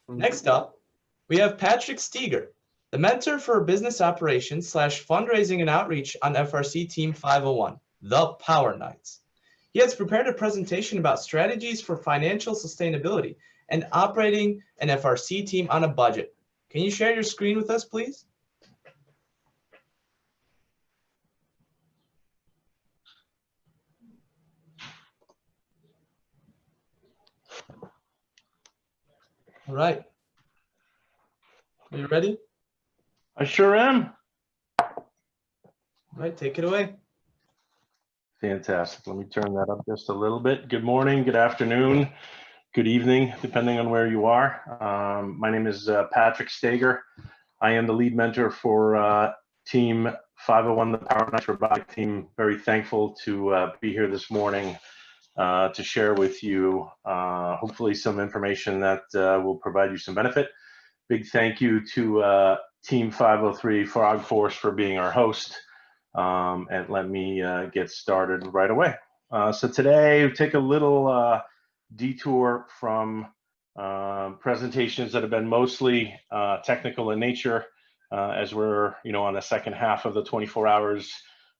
Next up, we have Patrick Steger, the mentor for business operations / fundraising and outreach on FRC Team 501, the Power Knights. He has prepared a presentation about strategies for financial sustainability and operating an FRC team on a budget. Can you share your screen with us, please? All right. Are you ready? I sure am. All right, take it away. Fantastic. Let me turn that up just a little bit. Good morning, good afternoon, good evening, depending on where you are. My name is Patrick Steger. I am the lead mentor for Team 501, the Power Knights Robotic Team. Very thankful to be here this morning to share with you hopefully some information that will provide you some benefit. Big thank you to Team 503 Frog Force for being our host. And let me get started right away. So today, we take a little detour from presentations that have been mostly technical in nature, as we're on the second half of the 24 hours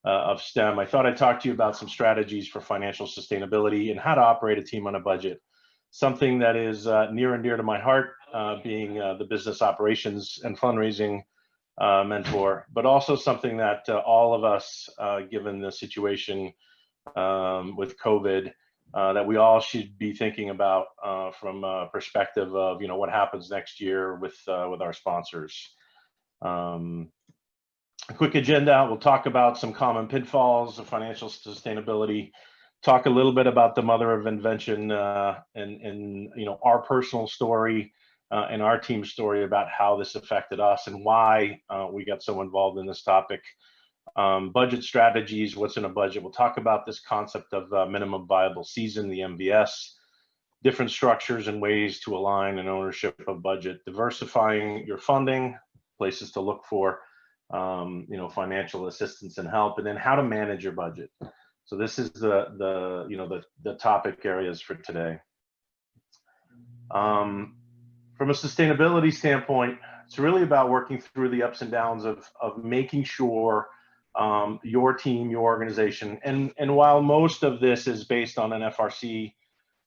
of STEM. I thought I'd talk to you about some strategies for financial sustainability and how to operate a team on a budget. Something that is near and dear to my heart, being the business operations and fundraising mentor, but also something that all of us, given the situation with COVID, that we all should be thinking about from a perspective of what happens next year with our sponsors. A quick agenda: we'll talk about some common pitfalls of financial sustainability, talk a little bit about the mother of invention, and our personal story and our team's story about how this affected us and why we got so involved in this topic. Budget strategies, what's in a budget. We'll talk about this concept of minimum viable season, the MVS, different structures and ways to align an ownership of budget, diversifying your funding, places to look for financial assistance and help, and then how to manage your budget. So this is the topic areas for today. From a sustainability standpoint, it's really about working through the ups and downs of making sure your team, your organization, and while most of this is based on an FRC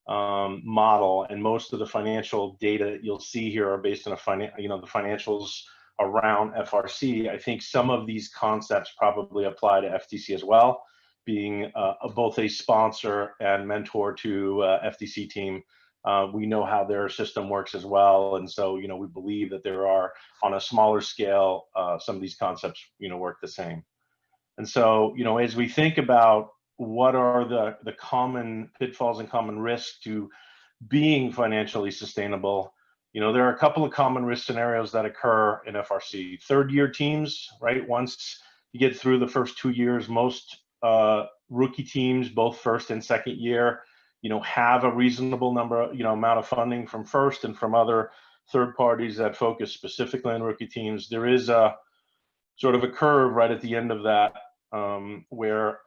model, and most of the financial data you'll see here are based on the financials around FRC, I think some of these concepts probably apply to FTC as well, being both a sponsor and mentor to FTC team. We know how their system works as well, and so we believe that there are, on a smaller scale, some of these concepts work the same. And so as we think about what are the common pitfalls and common risks to being financially sustainable, there are a couple of common risk scenarios that occur in FRC. Third-year teams, right? Once you get through the first 2 years, most rookie teams, both first and second year, have a reasonable number, amount of funding from first and from other third parties that focus specifically on rookie teams. There is a sort of a curve right at the end of that, where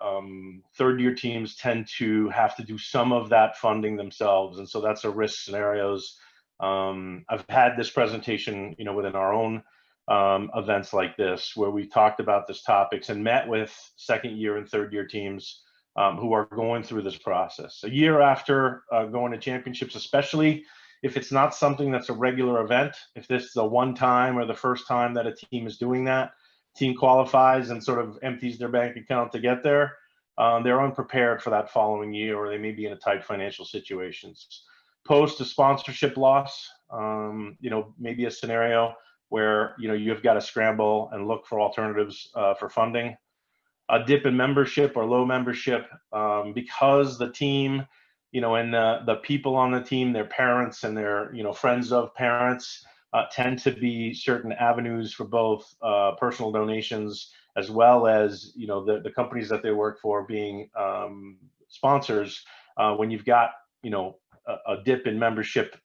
third-year teams tend to have to do some of that funding themselves, and so that's a risk scenarios. I've had this presentation, within our own events like this, where we talked about these topics and met with second-year and third-year teams who are going through this process. A year after going to championships, especially if it's not something that's a regular event, if this is a one-time or the first time that a team is doing that, team qualifies and sort of empties their bank account to get there, they're unprepared for that following year, or they may be in a tight financial situations. Post a sponsorship loss, maybe a scenario where you've got to scramble and look for alternatives for funding. A dip in membership or low membership, because the team, and the people on the team, their parents and their friends of parents, tend to be certain avenues for both personal donations as well as the companies that they work for being sponsors. When you've got a dip in membership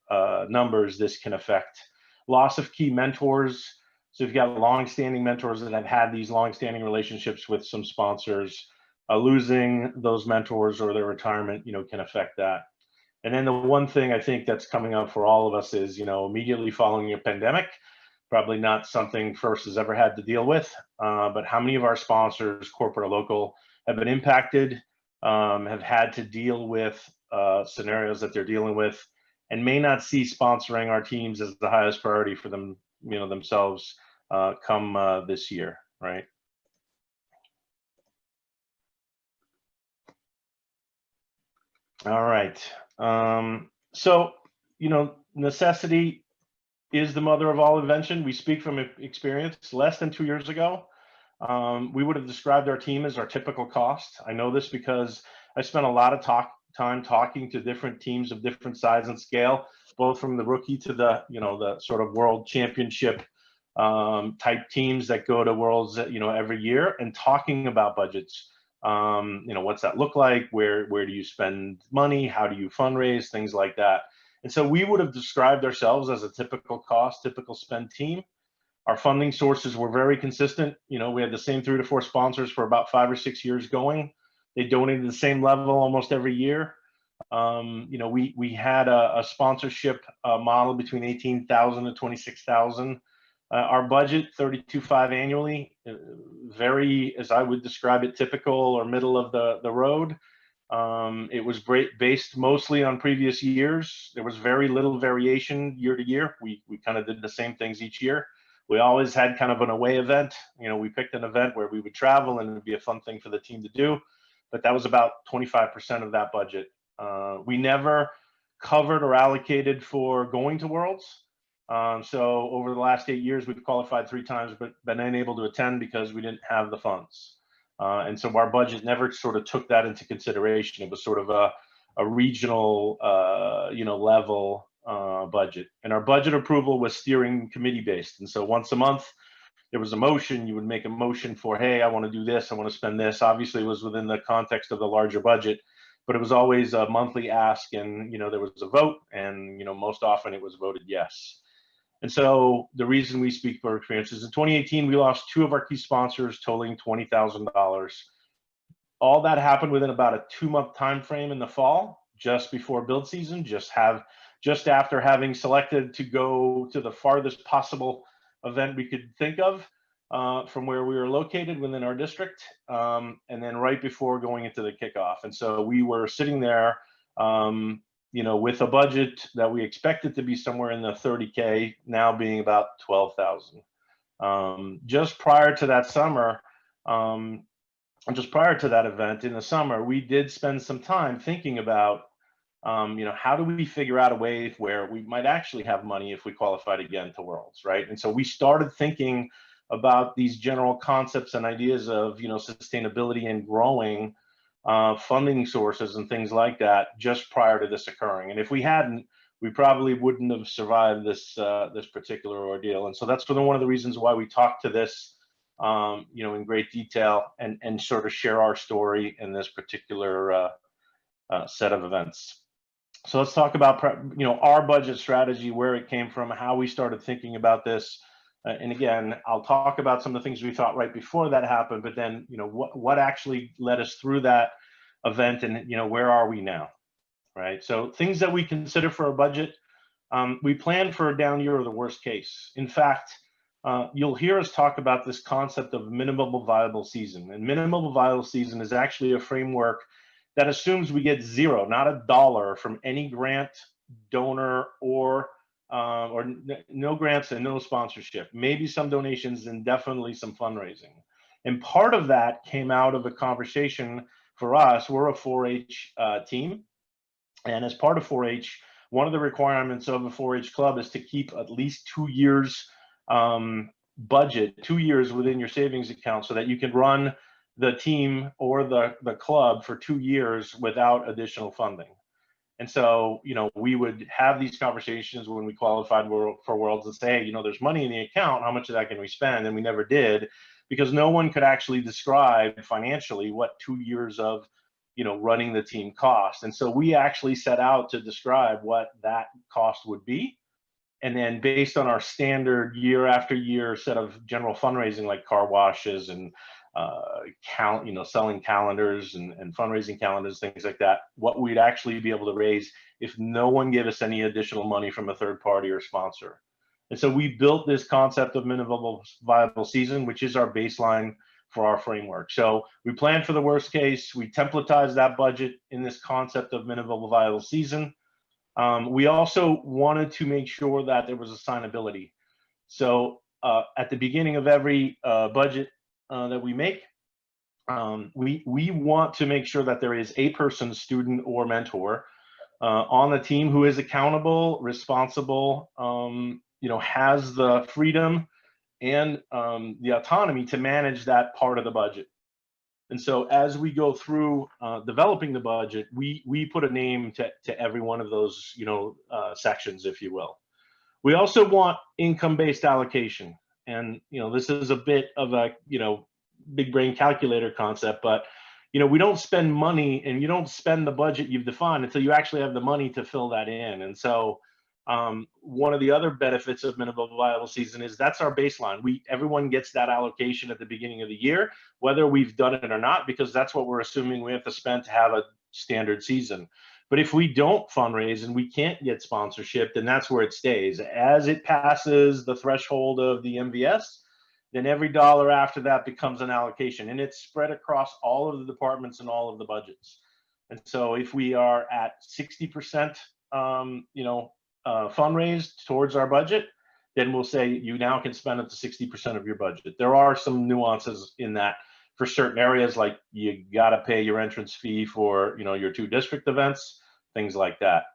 numbers, this can affect loss of key mentors. So you've got long-standing mentors that have had these long-standing relationships with some sponsors. Losing those mentors or their retirement, can affect that. And then the one thing I think that's coming up for all of us is, immediately following a pandemic, probably not something FRC has ever had to deal with, but how many of our sponsors, corporate or local, have been impacted, have had to deal with scenarios that they're dealing with, and may not see sponsoring our teams as the highest priority for them, themselves come this year, right? All right. So, necessity is the mother of all invention. We speak from experience. Less than 2 years ago, we would have described our team as our typical cost. I know this because I spent a lot of time talking to different teams of different size and scale, both from the rookie to the sort of world championship type teams that go to worlds, every year, and talking about budgets. What's that look like? Where do you spend money? How do you fundraise? Things like that. And so we would have described ourselves as a typical cost, typical spend team. Our funding sources were very consistent. We had the same 3 to 4 sponsors for about 5 or 6 years going. They donated the same level almost every year. We had a sponsorship model between 18,000 to 26,000. Our budget, 32.5 annually, very, as I would describe it, typical or middle of the road. It was based mostly on previous years. There was very little variation year to year. We kind of did the same things each year. We always had kind of an away event. We picked an event where we would travel and it would be a fun thing for the team to do. But that was about 25% of that budget. We never covered or allocated for going to Worlds. So over the last 8 years, we've qualified 3 times, but been unable to attend because we didn't have the funds. And so our budget never sort of took that into consideration. It was sort of a regional, level budget. And our budget approval was steering committee based. And so once a month, there was a motion. You would make a motion for, hey, I want to do this. I want to spend this. Obviously, it was within the context of the larger budget, but it was always a monthly ask. And, there was a vote. And, most often it was voted yes. And so the reason we speak for experience is in 2018, we lost 2 of our key sponsors totaling $20,000. All that happened within about a 2-month time frame in the fall, just before build season, just after having selected to go to the farthest possible event we could think of from where we were located within our district, and then right before going into the kickoff. And so we were sitting there with a budget that we expected to be somewhere in the 30K, now being about 12,000. Just prior to that summer, just prior to that event in the summer, we did spend some time thinking about, how do we figure out a way where we might actually have money if we qualified again to Worlds, right? And so we started thinking about these general concepts and ideas of, sustainability and growing funding sources and things like that just prior to this occurring. And if we hadn't, we probably wouldn't have survived this particular ordeal. And so that's one of the reasons why we talked to this, in great detail and sort of share our story in this particular set of events. So let's talk about, our budget strategy, where it came from, how we started thinking about this. And again, I'll talk about some of the things we thought right before that happened, but then, what actually led us through that event and, where are we now, right? So things that we consider for a budget, we plan for a down year or the worst case. In fact, you'll hear us talk about this concept of minimum viable season. And minimum viable season is actually a framework that assumes we get zero, not a dollar from any grant, donor, or no grants and no sponsorship, maybe some donations and definitely some fundraising. And part of that came out of a conversation for us. We're a 4-H team. And as part of 4-H, one of the requirements of a 4-H club is to keep at least 2 years budget, 2 years within your savings account so that you can run the team or the club for 2 years without additional funding. And so, we would have these conversations when we qualified for Worlds and say, hey, there's money in the account. How much of that can we spend? And we never did, because no one could actually describe financially what 2 years of, running the team cost. And so we actually set out to describe what that cost would be. And then based on our standard year after year set of general fundraising, like car washes and selling calendars and fundraising calendars, things like that, what we'd actually be able to raise if no one gave us any additional money from a third party or sponsor. And so we built this concept of minimum viable season, which is our baseline for our framework. So we planned for the worst case. We templatized that budget in this concept of minimum viable season. We also wanted to make sure that there was assignability. So at the beginning of every budget that we make, we want to make sure that there is a person, student or mentor on the team who is accountable, responsible, has the freedom and the autonomy to manage that part of the budget. And so as we go through developing the budget, we put a name to every one of those, sections, if you will. We also want income-based allocation. And, this is a bit of a, big brain calculator concept, but, we don't spend money and you don't spend the budget you've defined until you actually have the money to fill that in. And so one of the other benefits of minimum viable season is that's our baseline. Everyone gets that allocation at the beginning of the year, whether we've done it or not, because that's what we're assuming we have to spend to have a standard season. But if we don't fundraise and we can't get sponsorship, then that's where it stays. As it passes the threshold of the MVS, then every dollar after that becomes an allocation, and it's spread across all of the departments and all of the budgets. And so if we are at 60%, fundraised towards our budget, then we'll say you now can spend up to 60% of your budget. There are some nuances in that for certain areas, like you got to pay your entrance fee for your 2 district events, things like that.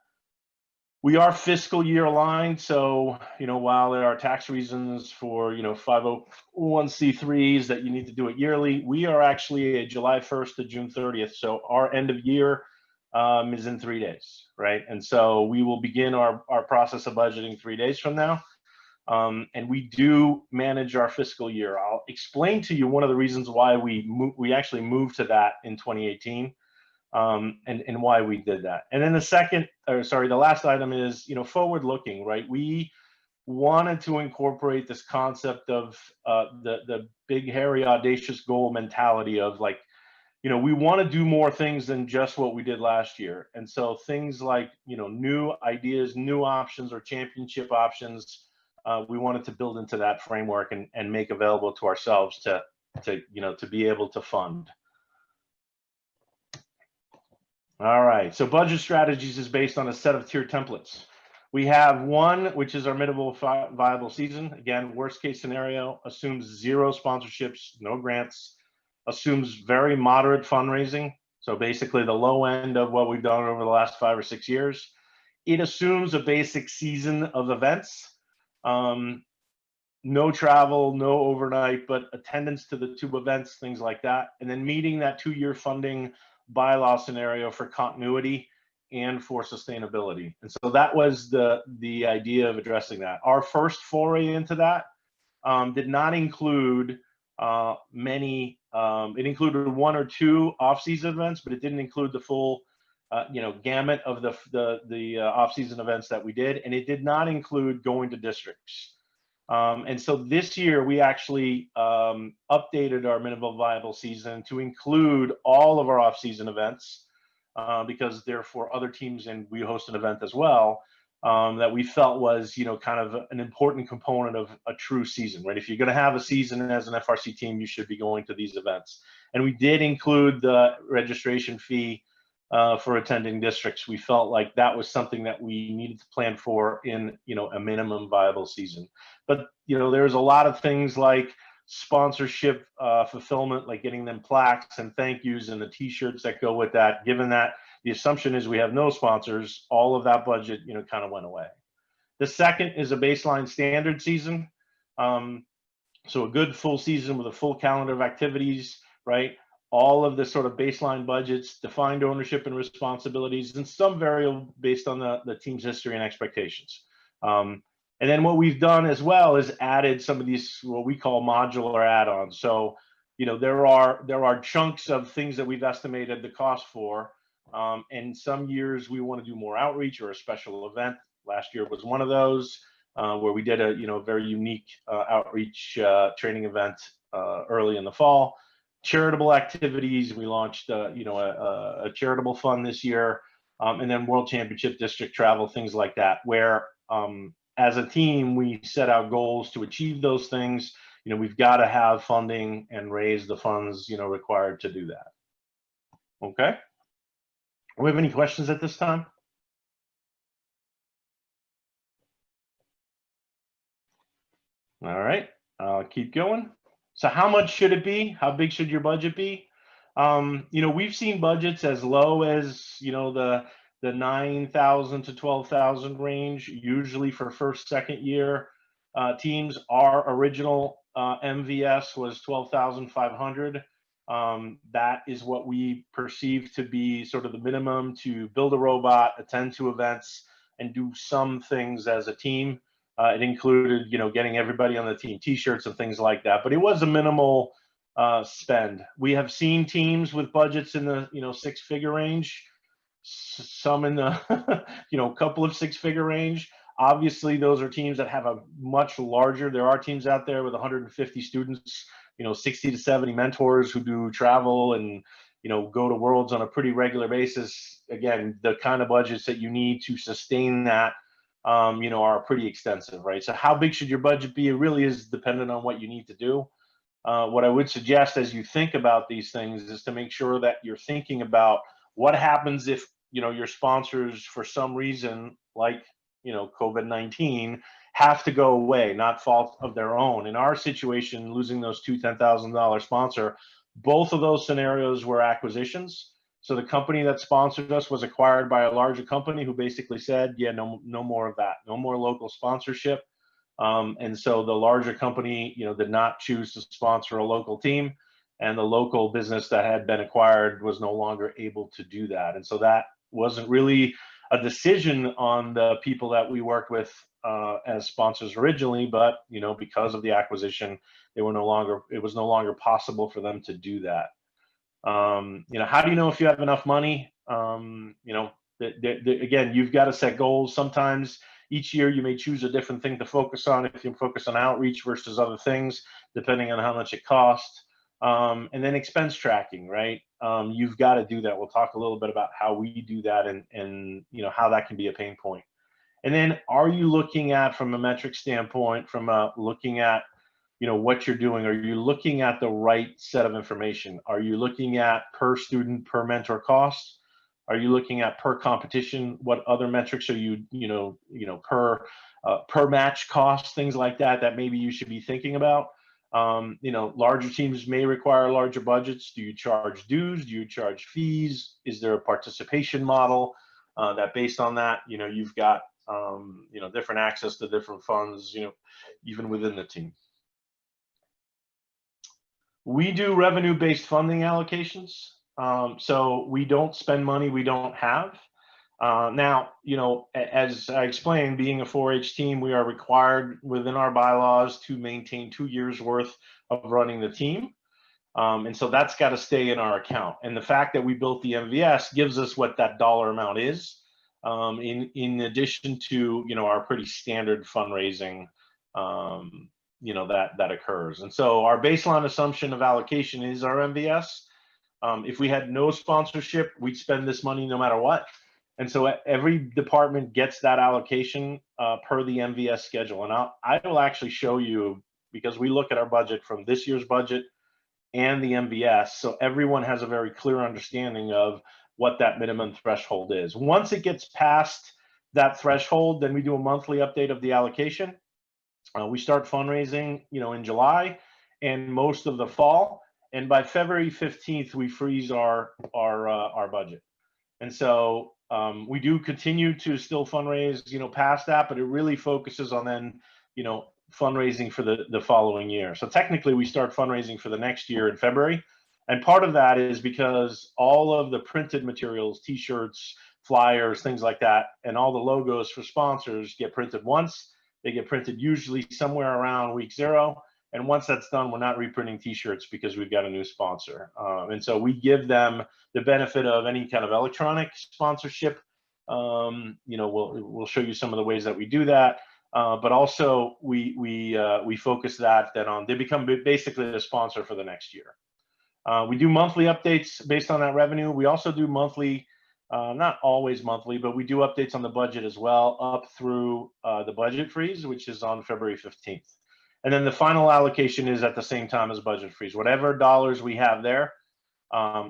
We are fiscal year aligned, so while there are tax reasons for 501c3s that you need to do it yearly, we are actually a July 1st to June 30th. So our end of year is in 3 days, right? And so we will begin our process of budgeting 3 days from now. And we do manage our fiscal year. I'll explain to you one of the reasons why we actually moved to that in 2018, and why we did that. And then the last item is, forward looking, right? We wanted to incorporate this concept of the big, hairy, audacious goal mentality of like, we want to do more things than just what we did last year. And so things like, new ideas, new options, or championship options, we wanted to build into that framework and make available to ourselves to be able to fund. All right, so budget strategies is based on a set of tier templates. We have one, which is our minimum viable season. Again, worst case scenario assumes 0 sponsorships, no grants, assumes very moderate fundraising. So basically the low end of what we've done over the last 5 or 6 years. It assumes a basic season of events. No travel, no overnight, but attendance to the 2 events, things like that. And then meeting that 2-year funding bylaw scenario for continuity and for sustainability. And so that was the idea of addressing that. Our first foray into that did not include many. It included 1 or 2 off-season events, but it didn't include the full gamut of the off-season events that we did, and it did not include going to districts. And so this year we actually updated our minimum viable season to include all of our off-season events, because they're for other teams, and we host an event as well, that we felt was kind of an important component of a true season, right? If you're going to have a season as an FRC team, you should be going to these events. And we did include the registration fee for attending districts. We felt like that was something that we needed to plan for in a minimum viable season. But there's a lot of things like sponsorship fulfillment, like getting them plaques and thank yous and the t-shirts that go with that. Given that the assumption is we have no sponsors, all of that budget kind of went away. The second is a baseline standard season. So a good full season with a full calendar of activities, right? All of the sort of baseline budgets, defined ownership and responsibilities, and some variable based on the team's history and expectations. And then what we've done as well is added some of these, what we call modular add-ons. So, there are chunks of things that we've estimated the cost for. And some years we want to do more outreach or a special event. Last year was one of those where we did a very unique outreach training event early in the fall. charitable activities. We launched, a charitable fund this year, and then World Championship district travel, things like that, where as a team, we set out goals to achieve those things. We've got to have funding and raise the funds, required to do that. Okay. Do we have any questions at this time? All right, I'll keep going. So how much should it be? How big should your budget be? We've seen budgets as low as, the 9,000 to 12,000 range, usually for first, second year teams. Our original MVS was 12,500. That is what we perceive to be sort of the minimum to build a robot, attend to events, and do some things as a team. It included, getting everybody on the team T-shirts and things like that. But it was a minimal spend. We have seen teams with budgets in the, six-figure range, some in the, couple of six-figure range. Obviously, those are teams that have a much larger. There are teams out there with 150 students, 60 to 70 mentors who do travel and, go to Worlds on a pretty regular basis. Again, the kind of budgets that you need to sustain that, are pretty extensive, right? So how big should your budget be? It really is dependent on what you need to do. What I would suggest as you think about these things is to make sure that you're thinking about what happens if, your sponsors, for some reason, like, COVID-19, have to go away, not fault of their own. In our situation, losing those two $10,000 sponsor, both of those scenarios were acquisitions. So the company that sponsored us was acquired by a larger company who basically said, yeah, no more of that, no more local sponsorship. And so the larger company, did not choose to sponsor a local team, and the local business that had been acquired was no longer able to do that. And so that wasn't really a decision on the people that we worked with as sponsors originally, but because of the acquisition, it was no longer possible for them to do that. How do you know if you have enough money? Again, you've got to set goals. Sometimes each year you may choose a different thing to focus on. If you focus on outreach versus other things, depending on how much it costs. And then expense tracking, right? You've got to do that. We'll talk a little bit about how we do that and how that can be a pain point. And then are you looking at, from a metric standpoint, looking at what you're doing? Are you looking at the right set of information? Are you looking at per student, per mentor costs? Are you looking at per competition? What other metrics are you, per match costs, things like that maybe you should be thinking about? Larger teams may require larger budgets. Do you charge dues? Do you charge fees? Is there a participation model that based on that, you've got, different access to different funds, even within the team? We do revenue-based funding allocations. So we don't spend money we don't have. Now, as I explained, being a 4-H team, we are required within our bylaws to maintain 2 years worth of running the team. And so that's got to stay in our account. And the fact that we built the MVS gives us what that dollar amount is, in addition to, our pretty standard fundraising, that occurs. And so our baseline assumption of allocation is our MVS. If we had no sponsorship, we'd spend this money no matter what. And so every department gets that allocation per the MVS schedule. And I will actually show you, because we look at our budget from this year's budget and the MVS. So everyone has a very clear understanding of what that minimum threshold is. Once it gets past that threshold, then we do a monthly update of the allocation. We start fundraising, in July and most of the fall. And by February 15th, we freeze our budget. And so we do continue to still fundraise, past that, but it really focuses on then, fundraising for the following year. So technically we start fundraising for the next year in February. And part of that is because all of the printed materials, T-shirts, flyers, things like that, and all the logos for sponsors get printed once. They get printed usually somewhere around week 0. And once that's done, we're not reprinting T-shirts because we've got a new sponsor. And so we give them the benefit of any kind of electronic sponsorship. We'll show you some of the ways that we do that. But also we focus that then on, they become basically the sponsor for the next year. We do monthly updates based on that revenue. We also do monthly, not always monthly, but we do updates on the budget as well, up through the budget freeze, which is on February 15th. And then the final allocation is at the same time as budget freeze. Whatever dollars we have there,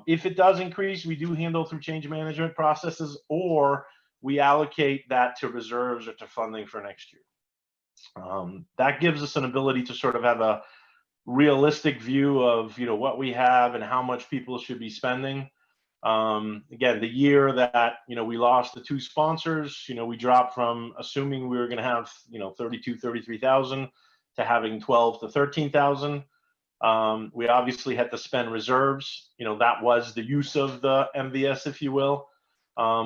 if it does increase, we do handle through change management processes, or we allocate that to reserves or to funding for next year. That gives us an ability to sort of have a realistic view of, you know, what we have and how much people should be spending. Again, the year that, you know, we lost the 2 sponsors, you know, we dropped from assuming we were going to have, you know, 33,000 to having 12,000 to 13,000. We obviously had to spend reserves. You know, that was the use of the MVS, if you will.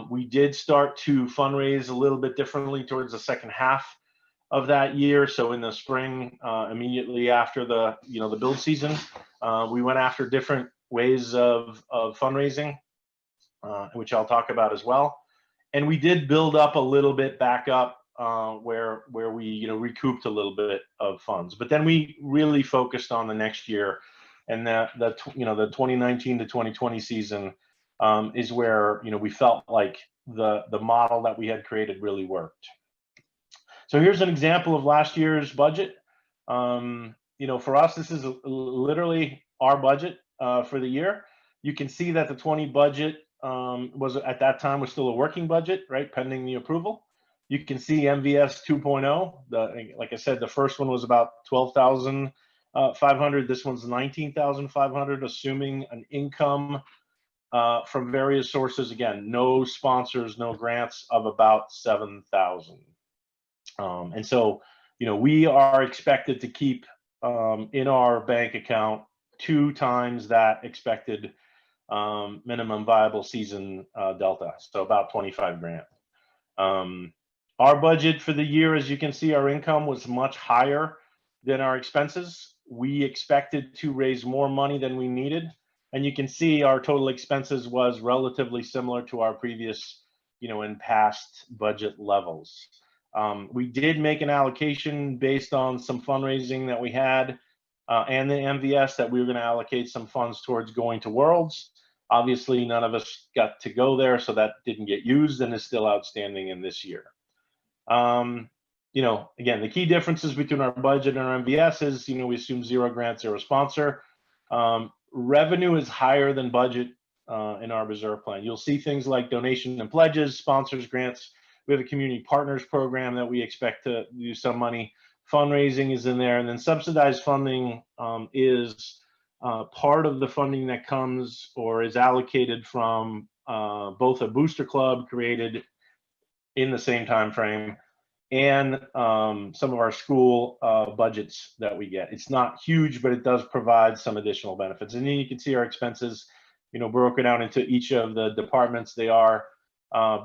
We did start to fundraise a little bit differently towards the second half of that year. So in the spring, immediately after the, you know, the build season, we went after different ways of fundraising, which I'll talk about as well. And we did build up a little bit back up where we, you know, recouped a little bit of funds. But then we really focused on the next year, and you know, the 2019 to 2020 season is where, you know, we felt like the model that we had created really worked. So here's an example of last year's budget. You know, for us, this is literally our budget for the year. You can see that the 20 budget was at that time was still a working budget, right, pending the approval. You can see MVS 2.0. Like I said, the first one was about 12,500. This one's 19,500, assuming an income from various sources. Again, no sponsors, no grants, of about 7,000. And so, you know, we are expected to keep in our bank account 2 times that expected minimum viable season delta, so about 25 grand. Our budget for the year, as you can see, our income was much higher than our expenses. We expected to raise more money than we needed, and you can see our total expenses was relatively similar to our previous, you know, in past budget levels. We did make an allocation based on some fundraising that we had and the MVS that we were going to allocate some funds towards going to Worlds. Obviously, none of us got to go there, so that didn't get used and is still outstanding in this year. You know, again, the key differences between our budget and our MVS is, you know, we assume 0 grant, 0 sponsor. Revenue is higher than budget in our reserve plan. You'll see things like donation and pledges, sponsors, grants. We have a community partners program that we expect to use some money. Fundraising is in there, and then subsidized funding is part of the funding that comes or is allocated from both a booster club created in the same time frame and some of our school budgets that we get. It's not huge, but it does provide some additional benefits. And then you can see our expenses, you know, broken out into each of the departments. They are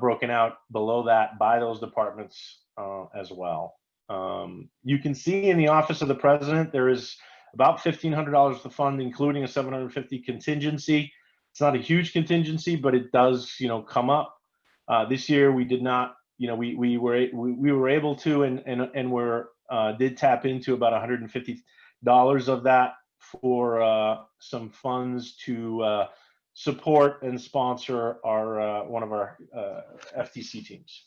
broken out below that by those departments as well. You can see in the Office of the President, there is about $1,500 to fund, including a $750 contingency. It's not a huge contingency, but it does, you know, come up. This year we did not, you know, we were able to and did tap into about $150 of that for some funds to support and sponsor our one of our FTC teams.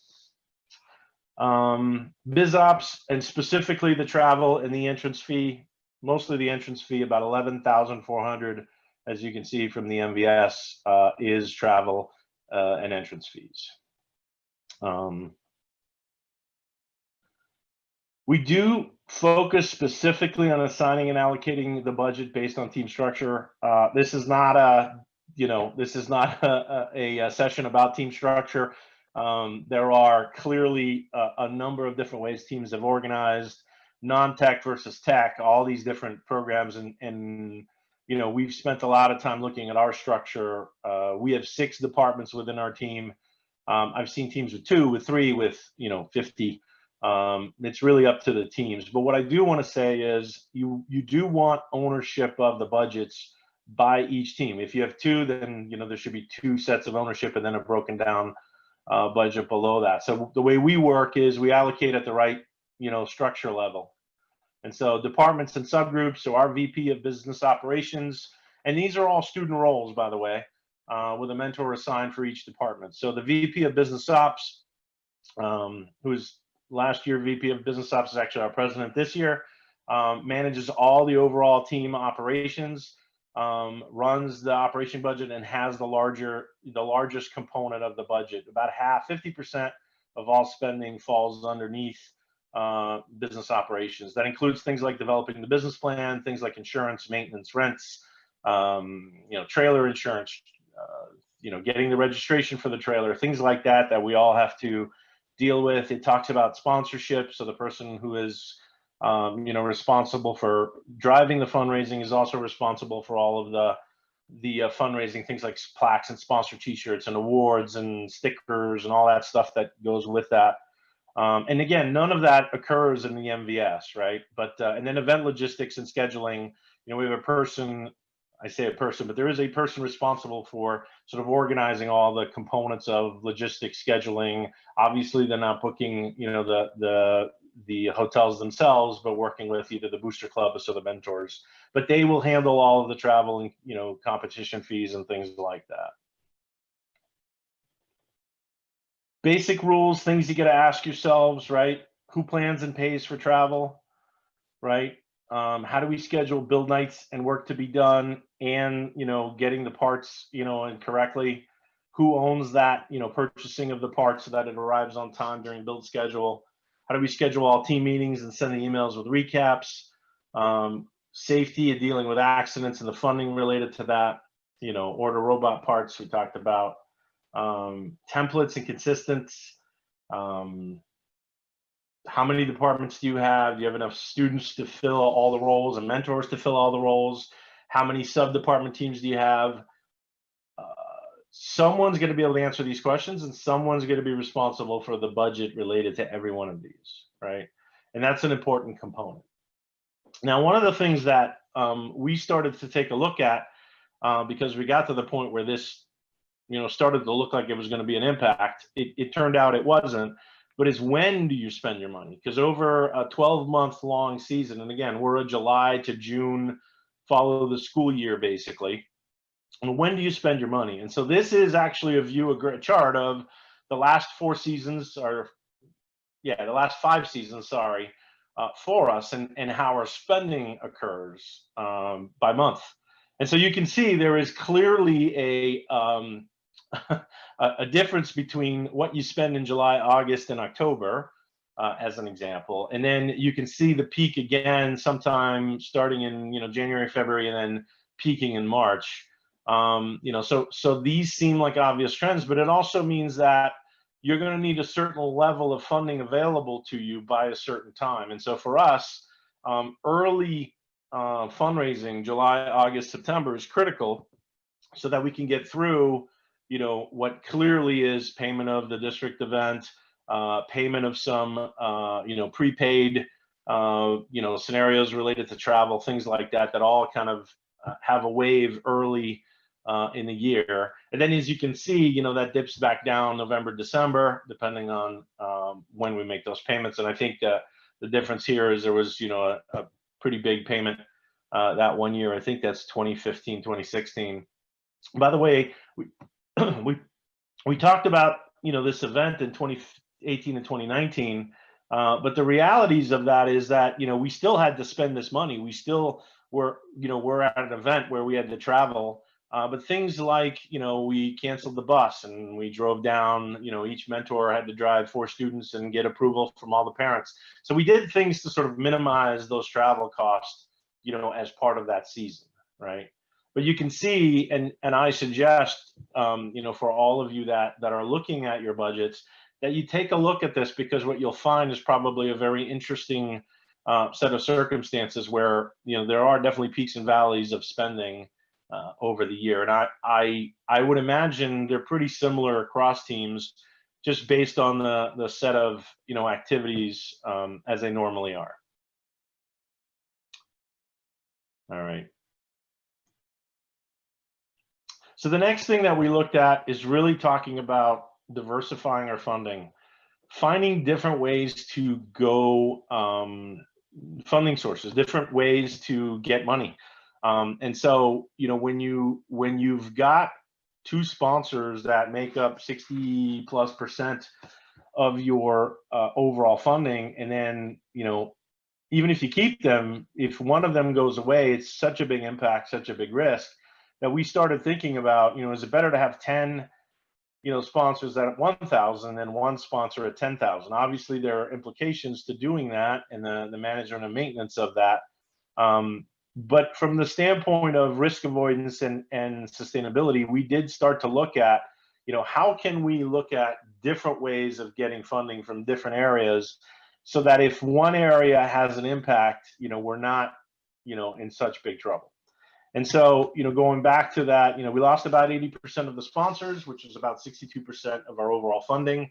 Biz ops, and specifically the travel and the entrance fee, mostly the entrance fee, about 11,400, as you can see from the MVS, is travel and entrance fees. We do focus specifically on assigning and allocating the budget based on team structure. This is not a, you know, this is not a session about team structure. There are clearly a number of different ways teams have organized, non-tech versus tech, all these different programs, and you know, we've spent a lot of time looking at our structure. We have 6 departments within our team. I've seen teams with 2, with 3, with, you know, 50. It's really up to the teams. But what I do want to say is you do want ownership of the budgets by each team. If you have 2, then, you know, there should be 2 sets of ownership and then a broken down budget below that. So the way we work is we allocate at the right, you know, structure level. And so departments and subgroups, so our VP of business operations And these are all student roles, by the way, with a mentor assigned for each department. So the VP of Business Ops, who's last year VP of Business Ops, is actually our president this year, manages all the overall team operations, runs the operation budget, and has the largest component of the budget. About half, 50% of all spending falls underneath business operations. That includes things like developing the business plan, things like insurance, maintenance, rents, trailer insurance, getting the registration for the trailer, things like that that we all have to deal with. It talks about sponsorship, so the person who is responsible for driving the fundraising is also responsible for all of the fundraising, things like plaques and sponsor t-shirts and awards and stickers and all that stuff that goes with that. And again, none of that occurs in the MVS, right? But and then event logistics and scheduling, we have a person, I say a person, but there is a person responsible for sort of organizing all the components of logistics, scheduling. Obviously, they're not booking, the hotels themselves, but working with either the booster club or so the mentors. But they will handle all of the travel and competition fees and things like that. Basic rules, things you got to ask yourselves, right? Who plans and pays for travel, right? How do we schedule build nights and work to be done, and getting the parts and correctly? Who owns that purchasing of the parts so that it arrives on time during build schedule? How do we schedule all team meetings and send the emails with recaps? Safety and dealing with accidents and the funding related to that. Order robot parts we talked about. Templates and consistence. How many departments do you have? Do you have enough students to fill all the roles and mentors to fill all the roles? How many sub-department teams do you have? Someone's going to be able to answer these questions, and someone's going to be responsible for the budget related to every one of these, right? And that's an important component. Now, one of the things that we started to take a look at, because we got to the point where this, started to look like it was going to be an impact, it turned out it wasn't, but is when do you spend your money? Because over a 12-month long season, and again, we're a July to June, follow the school year basically. And when do you spend your money? And so this is actually a chart of the last 4 seasons, or the last 5 seasons, sorry, for us, and how our spending occurs by month. And so you can see there is clearly a difference between what you spend in July, August, and October, as an example. And then you can see the peak again sometime starting in January, February, and then peaking in March. So these seem like obvious trends, but it also means that you're going to need a certain level of funding available to you by a certain time. And so for us, early fundraising, July, August, September, is critical so that we can get through what clearly is payment of the district event, payment of some prepaid scenarios related to travel, things like that all kind of have a wave early in the year. And then, as you can see, that dips back down November, December, depending on when we make those payments. And I think the difference here is there was a pretty big payment that one year. I think that's 2015, 2016. By the way, we talked about this event in 2018 and 2019, but the realities of that is that we still had to spend this money. We still we're at an event where we had to travel, but things like we canceled the bus and we drove down. Each mentor had to drive 4 students and get approval from all the parents. So we did things to sort of minimize those travel costs, as part of that season, right? But you can see, and I suggest, for all of you that are looking at your budgets, that you take a look at this, because what you'll find is probably a very interesting set of circumstances where there are definitely peaks and valleys of spending over the year. And I would imagine they're pretty similar across teams, just based on the set of activities as they normally are. All right. So the next thing that we looked at is really talking about diversifying our funding, finding different ways to go, funding sources, different ways to get money. And so, when you've got two sponsors that make up 60+% of your overall funding, and then, even if you keep them, if one of them goes away, it's such a big impact, such a big risk, that we started thinking about, is it better to have 10, sponsors at 1,000 than one sponsor at 10,000? Obviously, there are implications to doing that and the management and maintenance of that. But from the standpoint of risk avoidance and sustainability, we did start to look at, how can we look at different ways of getting funding from different areas, so that if one area has an impact, we're not, in such big trouble. And so, going back to that, we lost about 80% of the sponsors, which is about 62% of our overall funding.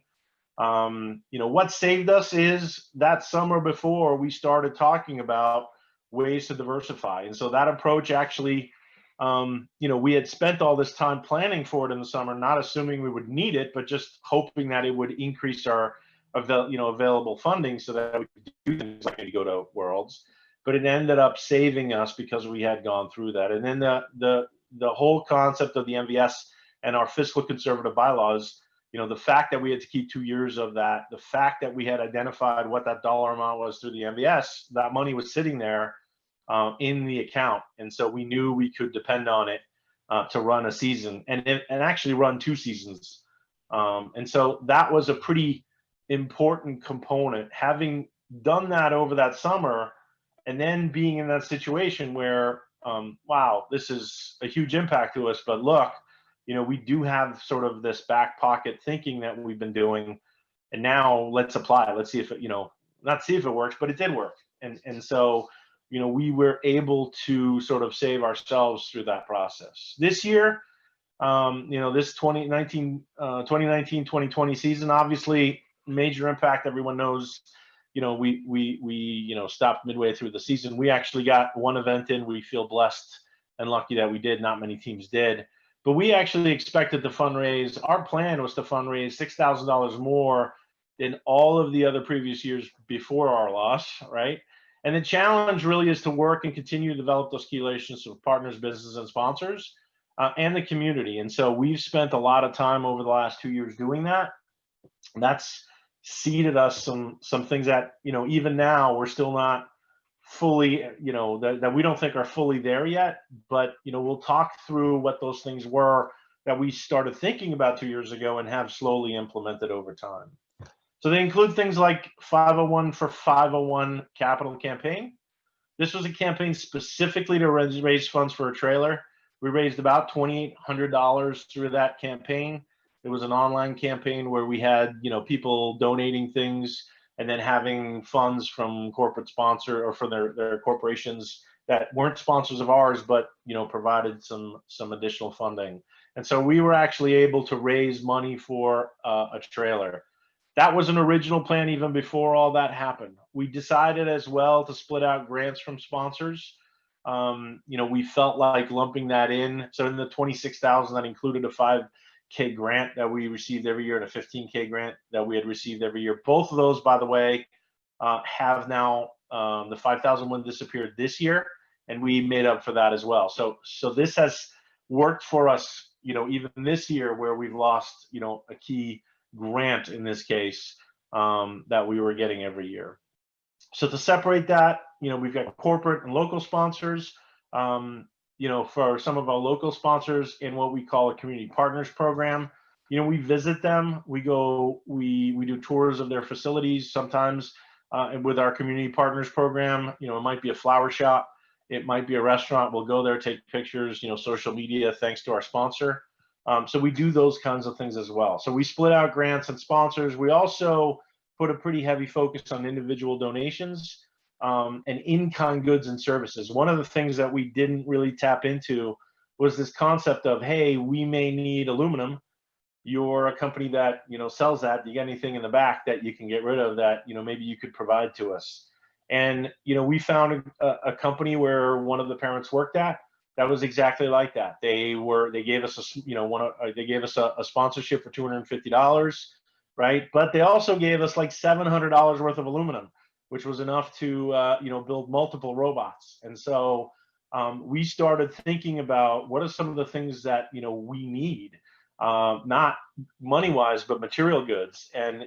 What saved us is that summer before we started talking about ways to diversify. And so that approach actually, we had spent all this time planning for it in the summer, not assuming we would need it, but just hoping that it would increase our available funding so that we could do things like go to Worlds. But it ended up saving us because we had gone through that. And then the whole concept of the MVS and our fiscal conservative bylaws, the fact that we had to keep 2 years of that, the fact that we had identified what that dollar amount was through the MVS, that money was sitting there in the account. And so we knew we could depend on it to run a season and actually run 2 seasons. And so that was a pretty important component. Having done that over that summer, and then being in that situation where, wow, this is a huge impact to us, but look, we do have sort of this back pocket thinking that we've been doing, and now let's apply it. Let's see if it, not see if it works, but it did work. And so, we were able to sort of save ourselves through that process. This year, this 2019-2020 season, obviously major impact. Everyone knows, we stopped midway through the season. We actually got one event in. We feel blessed and lucky that we did. Not many teams did, but we actually expected to fundraise. Our plan was to fundraise $6,000 more than all of the other previous years before our loss, right? And the challenge really is to work and continue to develop those key relationships with partners, businesses, and sponsors, and the community. And so we've spent a lot of time over the last 2 years doing that. That's seeded us some things that, even now we're still not fully, that we don't think are fully there yet, but, we'll talk through what those things were that we started thinking about 2 years ago and have slowly implemented over time. So they include things like 501 for 501 capital campaign. This was a campaign specifically to raise funds for a trailer. We raised about $2,800 through that campaign. It was an online campaign where we had, people donating things and then having funds from corporate sponsor or from their corporations that weren't sponsors of ours, but, provided some additional funding. And so we were actually able to raise money for a trailer. That was an original plan even before all that happened. We decided as well to split out grants from sponsors. We felt like lumping that in. So in the 26,000, that included a $5K grant that we received every year and a $15K grant that we had received every year. Both of those, by the way, have now, the 5,000 one disappeared this year, and we made up for that as well. So this has worked for us, even this year where we've lost, a key grant in this case, that we were getting every year. So to separate that, we've got corporate and local sponsors. For some of our local sponsors in what we call a community partners program, we visit them, we do tours of their facilities sometimes, and with our community partners program, it might be a flower shop, it might be a restaurant. We'll go there, take pictures, social media, thanks to our sponsor. So we do those kinds of things as well. So we split out grants and sponsors. We also put a pretty heavy focus on individual donations and in-kind goods and services. One of the things that we didn't really tap into was this concept of, hey, we may need aluminum. You're a company that, sells that. Do you got anything in the back that you can get rid of that, maybe you could provide to us? And, we found a company where one of the parents worked at that was exactly like that. They gave us a sponsorship for $250, right? But they also gave us like $700 worth of aluminum, which was enough to build multiple robots. And so we started thinking about what are some of the things that we need, not money wise, but material goods. And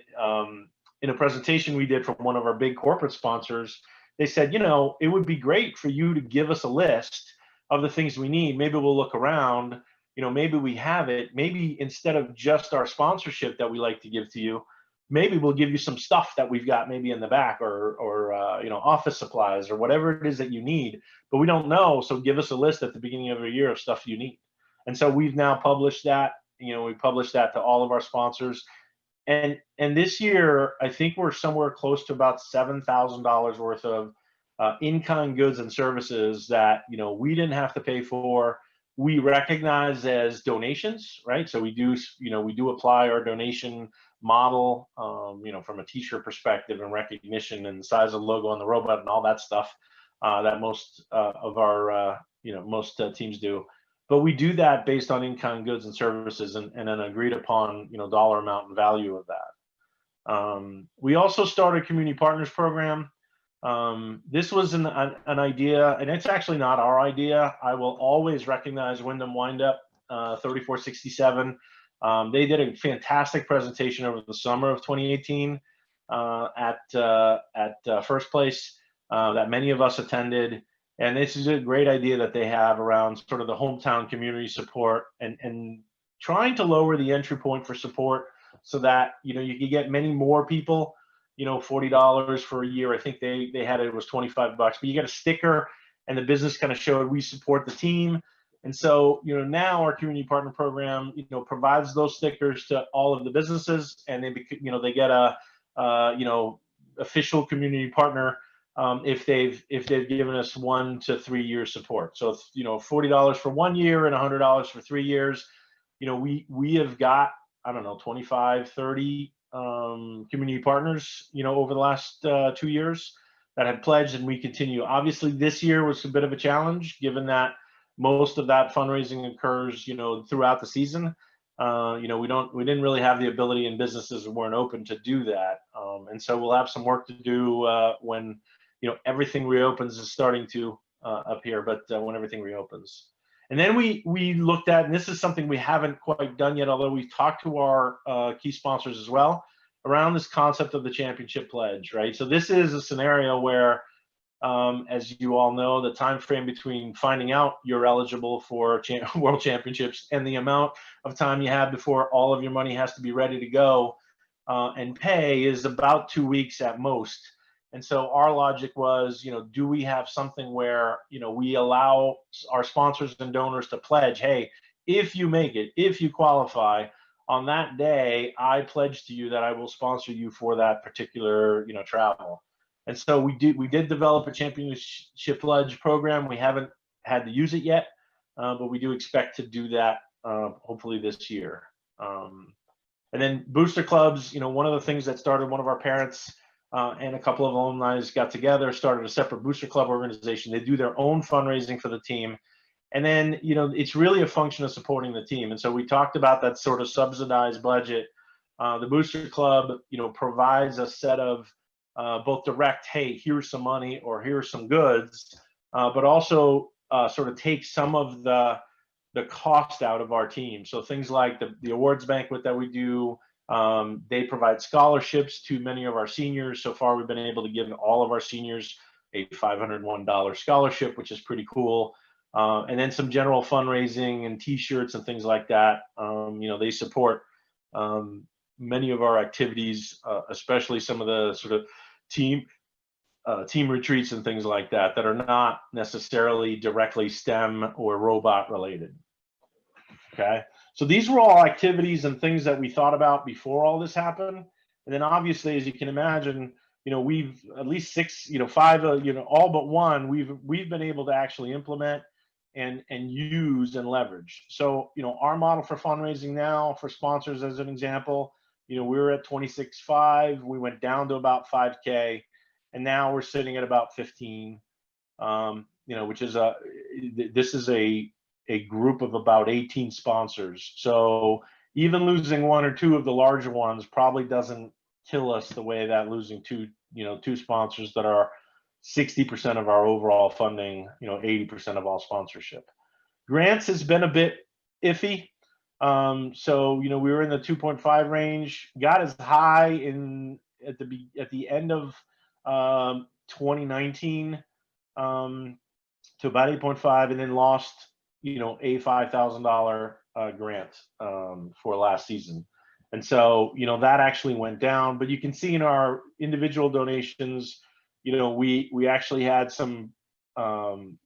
in a presentation we did from one of our big corporate sponsors, they said, it would be great for you to give us a list of the things we need. Maybe we'll look around, maybe we have it. Maybe instead of just our sponsorship that we like to give to you, maybe we'll give you some stuff that we've got maybe in the back, or office supplies or whatever it is that you need, but we don't know. So give us a list at the beginning of the year of stuff you need. And so we've now published that. We published that to all of our sponsors. And this year, I think we're somewhere close to about $7,000 worth of in-kind goods and services that we didn't have to pay for. We recognize as donations, right? So we do apply our donation model, from a T-shirt perspective and recognition and size of logo on the robot and all that stuff that most of our teams do. But we do that based on in-kind goods and services and an agreed upon dollar amount and value of that. We also started a community partners program. This was an idea, and it's actually not our idea. I will always recognize Wyndham Windup 3467. They did a fantastic presentation over the summer of 2018 at First Place that many of us attended. And this is a great idea that they have around sort of the hometown community support and trying to lower the entry point for support so that you can get many more people. $40 for a year. I think they had it was $25, but you get a sticker, and the business kind of showed we support the team. And so now our community partner program provides those stickers to all of the businesses, and they get a official community partner if they've given us 1 to 3 years support. So it's $40 for 1 year and $100 for 3 years. We have got, I don't know, 25, 30 community partners over the last 2 years that have pledged, and we continue. Obviously this year was a bit of a challenge given that most of that fundraising occurs throughout the season. We didn't really have the ability, and businesses weren't open to do that, and so we'll have some work to do when everything reopens is starting to appear, but when everything reopens. And then we looked at, and this is something we haven't quite done yet, although we've talked to our key sponsors as well, around this concept of the championship pledge, right? So this is a scenario where, as you all know, the time frame between finding out you're eligible for world championships and the amount of time you have before all of your money has to be ready to go and pay is about 2 weeks at most. And so our logic was, do we have something where, we allow our sponsors and donors to pledge, hey, if you make it, if you qualify, on that day, I pledge to you that I will sponsor you for that particular, travel. And so we did develop a championship pledge program. We haven't had to use it yet, but we do expect to do that hopefully this year. And then booster clubs, one of the things that started, one of our parents and a couple of alumni got together, started a separate booster club organization. They do their own fundraising for the team. And then, it's really a function of supporting the team. And so we talked about that sort of subsidized budget. The booster club, provides a set of both direct, hey, here's some money or here's some goods, but also sort of take some of the cost out of our team. So things like the awards banquet that we do, they provide scholarships to many of our seniors. So far, we've been able to give all of our seniors a $501 scholarship, which is pretty cool. And then some general fundraising and T-shirts and things like that. They support many of our activities, especially some of the sort of team retreats and things like that are not necessarily directly STEM or robot related. Okay, so these were all activities and things that we thought about before all this happened. And then obviously, as you can imagine, we've at least 5, all but one, we've been able to actually implement and use and leverage. So, our model for fundraising now for sponsors, as an example, we were at 26.5, we went down to about 5K, and now we're sitting at about 15, which is this is a group of about 18 sponsors. So even losing 1 or 2 of the larger ones probably doesn't kill us the way that losing two sponsors that are, 60% of our overall funding, 80% of all sponsorship. Grants has been a bit iffy. So, we were in the 2.5 range, got as high at the end of 2019 to about 8.5, and then lost, a $5,000 grant for last season. And so, that actually went down. But you can see in our individual donations, we actually had some, an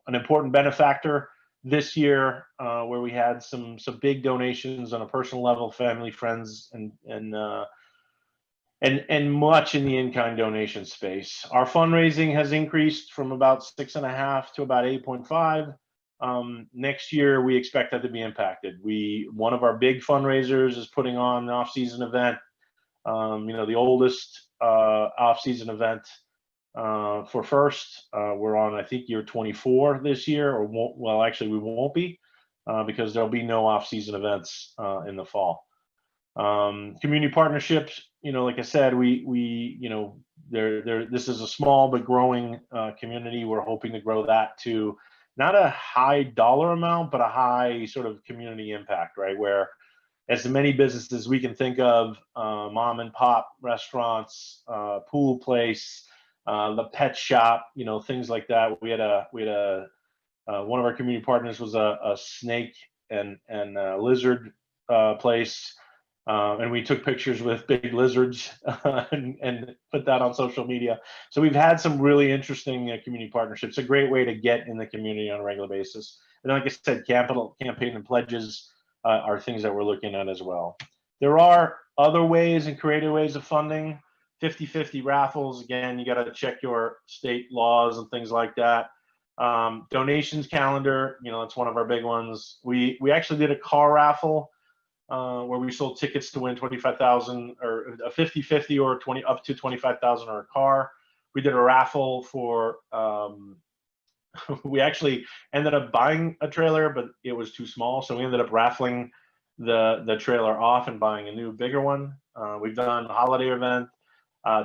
important benefactor this year where we had some big donations on a personal level, family, friends, and much in the in-kind donation space. Our fundraising has increased from about 6.5 to about 8.5. Next year, we expect that to be impacted. One of our big fundraisers is putting on an off-season event. The oldest off-season event for FIRST. We're on, I think, year 24 this year, or well, actually, we won't be because there'll be no off-season events in the fall. Community partnerships, like I said, this is a small but growing community. We're hoping to grow that to not a high dollar amount, but a high sort of community impact, right? Where as many businesses we can think of, mom and pop restaurants, pool place, the pet shop, things like that. We had one of our community partners was a snake and lizard place. And we took pictures with big lizards and put that on social media. So we've had some really interesting community partnerships. A great way to get in the community on a regular basis. And like I said, campaign and pledges are things that we're looking at as well. There are other ways and creative ways of funding. 50-50 raffles. Again, you got to check your state laws and things like that. Donations calendar, that's one of our big ones. We actually did a car raffle where we sold tickets to win 25,000 or a 50-50 or up to 25,000 or a car. We did a raffle for, we actually ended up buying a trailer, but it was too small. So we ended up raffling the trailer off and buying a new, bigger one. We've done a holiday event.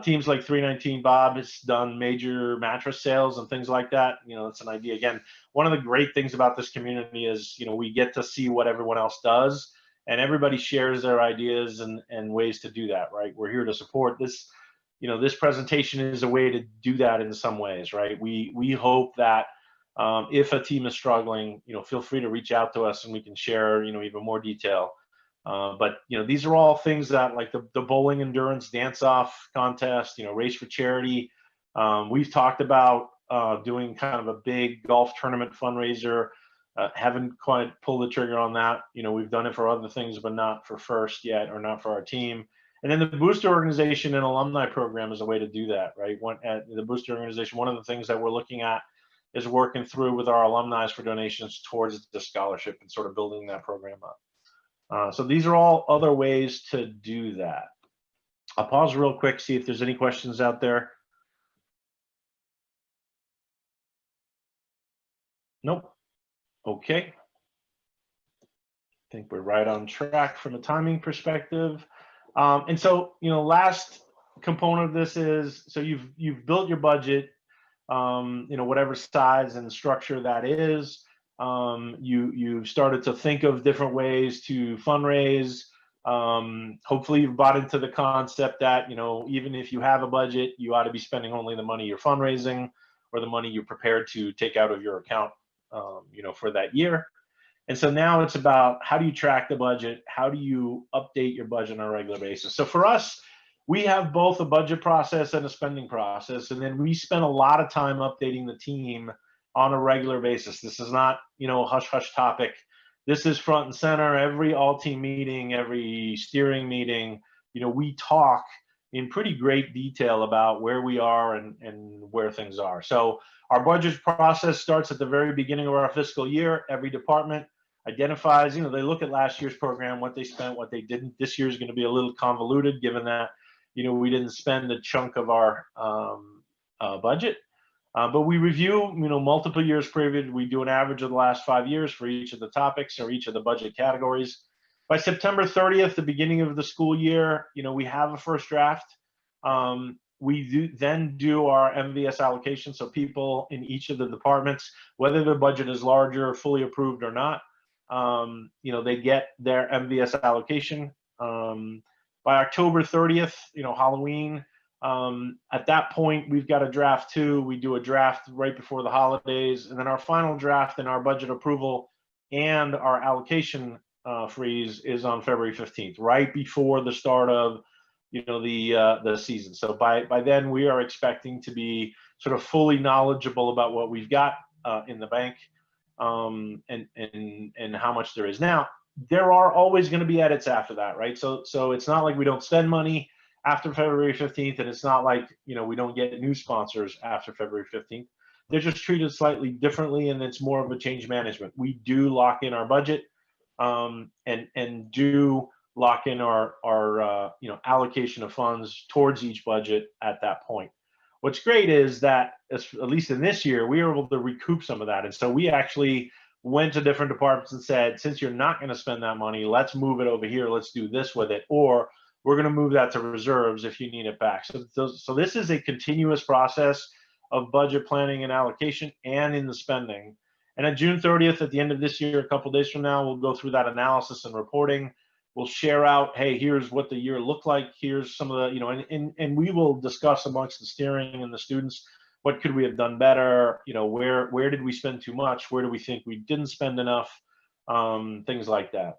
Teams like 319 Bob has done major mattress sales and things like that. It's an idea. Again, one of the great things about this community is, we get to see what everyone else does. And everybody shares their ideas and ways to do that, right? We're here to support this. This presentation is a way to do that in some ways, right? We hope that if a team is struggling, feel free to reach out to us and we can share, even more detail. But these are all things that, like the bowling endurance dance-off contest, race for charity. We've talked about doing kind of a big golf tournament fundraiser. Haven't quite pulled the trigger on that. We've done it for other things, but not for FIRST yet, or not for our team. And then the booster organization and alumni program is a way to do that, right? At the booster organization, one of the things that we're looking at is working through with our alumni for donations towards the scholarship and sort of building that program up. So these are all other ways to do that. I'll pause real quick, see if there's any questions out there. Nope. Okay. I think we're right on track from a timing perspective. And so, last component of this is, so you've built your budget, whatever size and structure that is. You've started to think of different ways to fundraise. Hopefully you've bought into the concept that, even if you have a budget, you ought to be spending only the money you're fundraising or the money you're prepared to take out of your account, for that year. And so now it's about, how do you track the budget? How do you update your budget on a regular basis? So for us, we have both a budget process and a spending process. And then we spend a lot of time updating the team on a regular basis. This is not, a hush-hush topic. This is front and center. Every all-team meeting, every steering meeting, we talk in pretty great detail about where we are and where things are. So our budget process starts at the very beginning of our fiscal year. Every department identifies, they look at last year's program, what they spent, what they didn't. This year is going to be a little convoluted given that, we didn't spend a chunk of our budget. But we review, multiple years previous. We do an average of the last 5 years for each of the topics or each of the budget categories. By September 30th, the beginning of the school year, we have a first draft. we then do our MVS allocation. So people in each of the departments, whether their budget is larger, fully approved or not, they get their MVS allocation. By October 30th, Halloween, at that point, we've got a draft too. We do a draft right before the holidays, and then our final draft and our budget approval and our allocation freeze is on February 15th, right before the start of the season. So by then, we are expecting to be sort of fully knowledgeable about what we've got in the bank, and how much there is. Now, there are always going to be edits after that, right? So it's not like we don't spend money after February 15th, and it's not like we don't get new sponsors after February 15th. They're just treated slightly differently, and it's more of a change management. We do lock in our budget, and do lock in our allocation of funds towards each budget at that point. What's great is that, at least in this year, we were able to recoup some of that. And so we actually went to different departments and said, since you're not going to spend that money, let's move it over here. Let's do this with it. Or we're going to move that to reserves if you need it back. So this is a continuous process of budget planning and allocation and in the spending. And at June 30th, at the end of this year, a couple of days from now, we'll go through that analysis and reporting. We'll share out, hey, here's what the year looked like. Here's some of the, and we will discuss amongst the steering and the students, what could we have done better? Where did we spend too much? Where do we think we didn't spend enough? Things like that.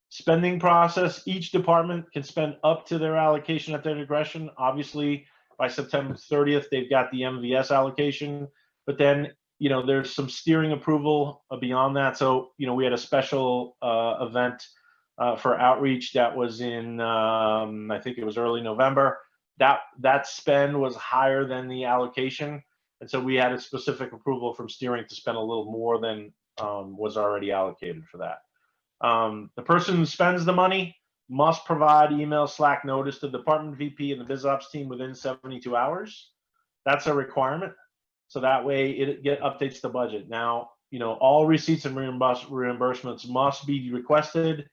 Spending process, each department can spend up to their allocation at their discretion. Obviously, by September 30th, they've got the MVS allocation, but then there's some steering approval beyond that. So, we had a special event for outreach that was in, I think it was early November. That spend was higher than the allocation. And so we had a specific approval from steering to spend a little more than was already allocated for that. The person who spends the money must provide email Slack notice to the department VP and the BizOps team within 72 hours. That's a requirement. So that way it updates the budget. Now, all receipts and reimbursements must be requested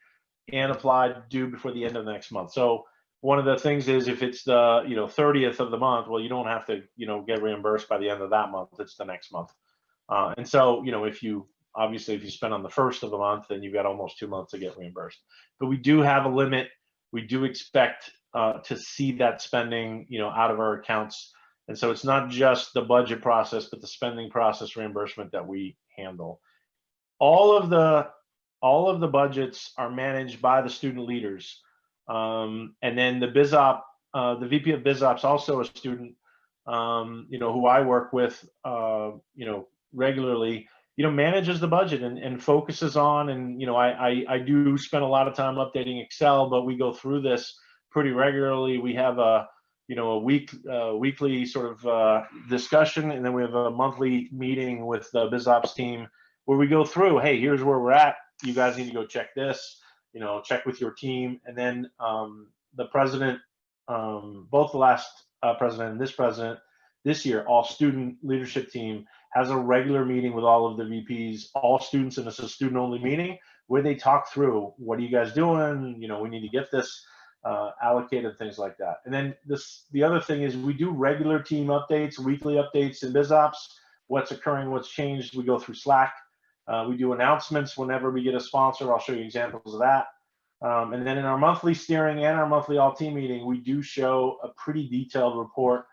and applied due before the end of the next month. So one of the things is, if it's the 30th of the month, well, you don't have to get reimbursed by the end of that month. It's the next month. And so if you spend on the 1st of the month, then you've got almost 2 months to get reimbursed. But we do have a limit. We do expect to see that spending out of our accounts. And so it's not just the budget process, but the spending process reimbursement that we handle. All of the budgets are managed by the student leaders. And then the the VP of BizOps, also a student, who I work with, regularly, manages the budget and focuses on, and, I do spend a lot of time updating Excel, but we go through this pretty regularly. We have a weekly sort of discussion, and then we have a monthly meeting with the BizOps team where we go through, hey, here's where we're at. You guys need to go check this, check with your team. And then the president, both the last president and this president, this year, all student leadership team has a regular meeting with all of the VPs, all students, and it's a student-only meeting where they talk through, what are you guys doing? We need to get this allocated, things like that. And then the other thing is, we do regular team updates, weekly updates in BizOps, what's occurring, what's changed. We go through Slack. We do announcements whenever we get a sponsor. I'll show you examples of that. And then in our monthly steering and our monthly all-team meeting, we do show a pretty detailed report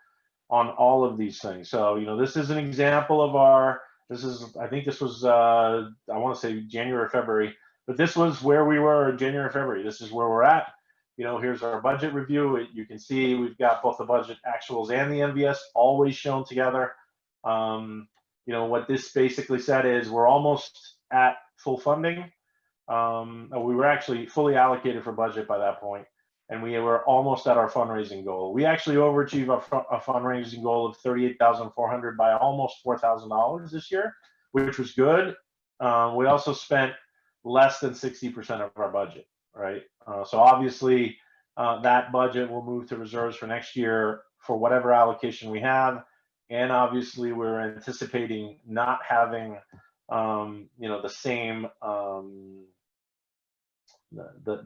on all of these things. So, this is an example of I think this was, I want to say January, February, but this was where we were in January, February. This is where we're at. Here's our budget review. You can see we've got both the budget actuals and the MVS always shown together. What this basically said is we're almost at full funding. We were actually fully allocated for budget by that point, and we were almost at our fundraising goal. We actually overachieved our fundraising goal of $38,400 by almost $4,000 this year, which was good. We also spent less than 60% of our budget, right? So obviously that budget will move to reserves for next year for whatever allocation we have. And obviously we're anticipating not having, the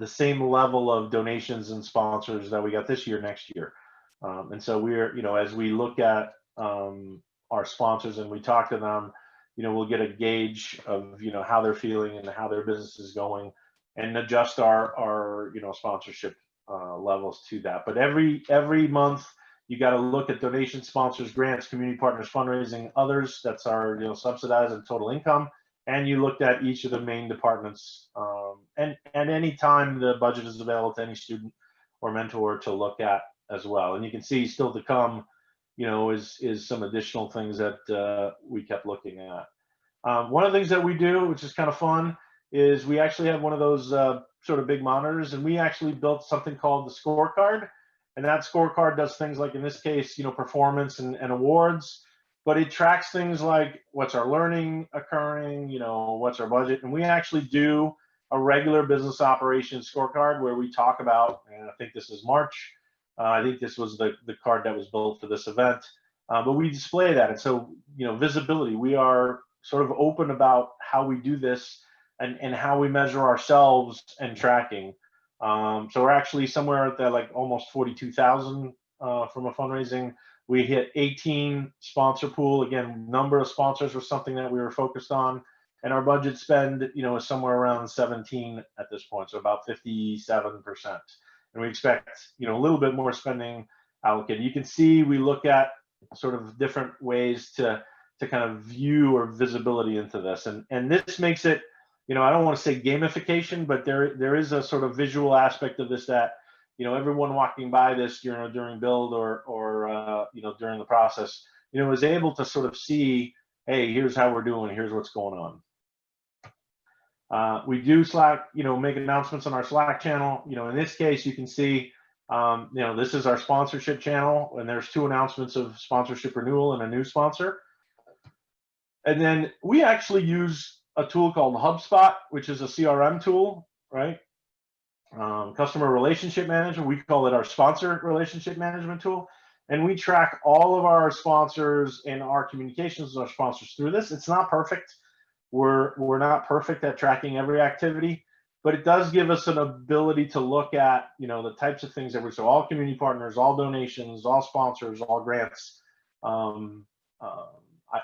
same level of donations and sponsors that we got this year, next year. And so we're, as we look at our sponsors and we talk to them, we'll get a gauge of, how they're feeling and how their business is going, and adjust our sponsorship levels to that. But every month, you got to look at donations, sponsors, grants, community partners, fundraising, others. That's our subsidized and total income. And you looked at each of the main departments. And any time the budget is available to any student or mentor to look at as well. And you can see still to come, is some additional things that we kept looking at. One of the things that we do, which is kind of fun, is we actually have one of those sort of big monitors, and we actually built something called the scorecard. And that scorecard does things like, in this case, performance and awards, but it tracks things like what's our learning occurring, what's our budget. And we actually do a regular business operations scorecard where we talk about, and I think this is March, I think this was the card that was built for this event, but we display that. And so, visibility, we are sort of open about how we do this and how we measure ourselves and tracking. So we're actually somewhere at that, like almost 42,000 from a fundraising. We hit 18 sponsor pool. Again, number of sponsors was something that we were focused on. And our budget spend, is somewhere around 17 at this point, so about 57%. And we expect, a little bit more spending allocated. You can see we look at sort of different ways to kind of view or visibility into this. And this makes it, I don't want to say gamification, but there is a sort of visual aspect of this that, everyone walking by this, during build or during the process, is able to sort of see, hey, here's how we're doing, here's what's going on. We do Slack, make announcements on our Slack channel. In this case, you can see, this is our sponsorship channel, and there's 2 announcements of sponsorship renewal and a new sponsor. And then we actually use a tool called HubSpot, which is a CRM tool, right? Customer relationship management. We call it our sponsor relationship management tool. And we track all of our sponsors and our communications with our sponsors through this. It's not perfect. We're not perfect at tracking every activity, but it does give us an ability to look at, the types of things that we're, so all community partners, all donations, all sponsors, all grants.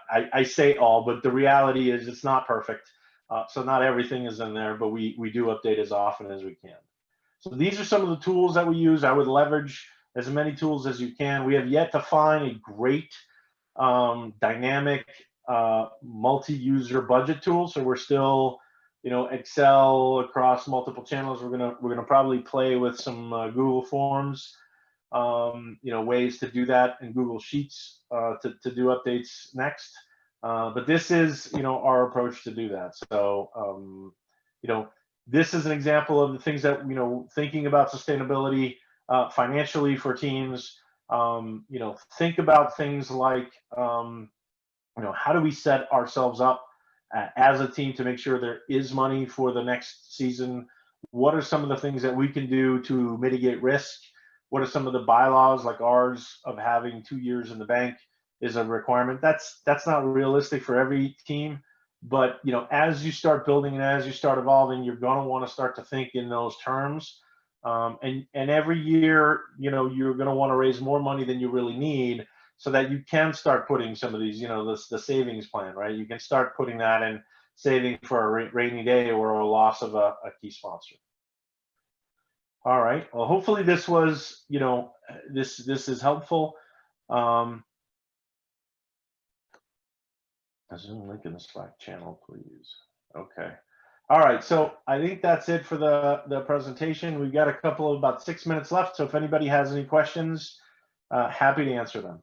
I say all, but the reality is it's not perfect. So not everything is in there, but we do update as often as we can. So these are some of the tools that we use. I would leverage as many tools as you can. We have yet to find a great dynamic multi-user budget tool. So we're still, Excel across multiple channels. We're gonna probably play with some Google Forms, ways to do that in Google Sheets to do updates next. But this is, our approach to do that. So, this is an example of the things that, thinking about sustainability financially for teams. Think about things like, how do we set ourselves up as a team to make sure there is money for the next season? What are some of the things that we can do to mitigate risk? What are some of the bylaws, like ours, of having 2 years in the bank is a requirement? That's not realistic for every team, but as you start building and as you start evolving, you're going to want to start to think in those terms. And every year, you're going to want to raise more money than you really need, so that you can start putting some of these, the savings plan, right? You can start putting that in, saving for a rainy day or a loss of a key sponsor. All right. Well, hopefully this was, this is helpful. Zoom link in the Slack channel, please. Okay. All right. So I think that's it for the presentation. We've got a couple of about 6 minutes left. So if anybody has any questions, happy to answer them.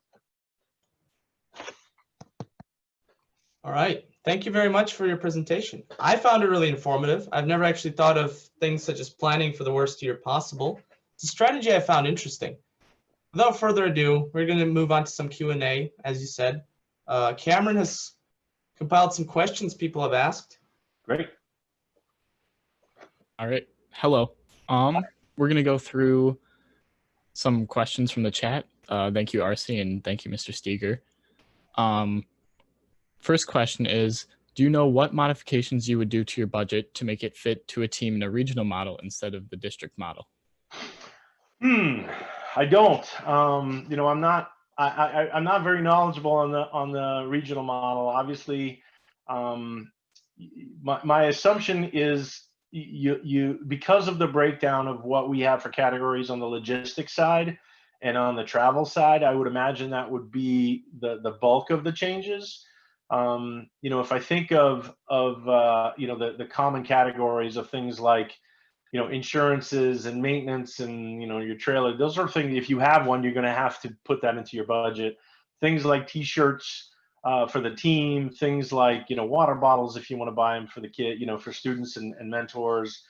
All right. Thank you very much for your presentation. I found it really informative. I've never actually thought of things such as planning for the worst year possible. It's a strategy I found interesting. Without further ado, we're going to move on to some Q&A, as you said. Cameron has compiled some questions people have asked. Great. All right. Hello. We're going to go through some questions from the chat. Thank you, RC, and thank you, Mr. Steger. First question is, do you know what modifications you would do to your budget to make it fit to a team in a regional model instead of the district model? I don't. You know, I'm not. I'm not very knowledgeable on the regional model. Obviously, my assumption is you because of the breakdown of what we have for categories on the logistics side and on the travel side, I would imagine that would be the bulk of the changes. You know, if I think of you know, the common categories of things like, you know, insurances and maintenance and, you know, your trailer, those are things, if you have one, you're going to have to put that into your budget. Things like t-shirts for the team, things like, you know, water bottles if you want to buy them for the kid, you know, for students and mentors,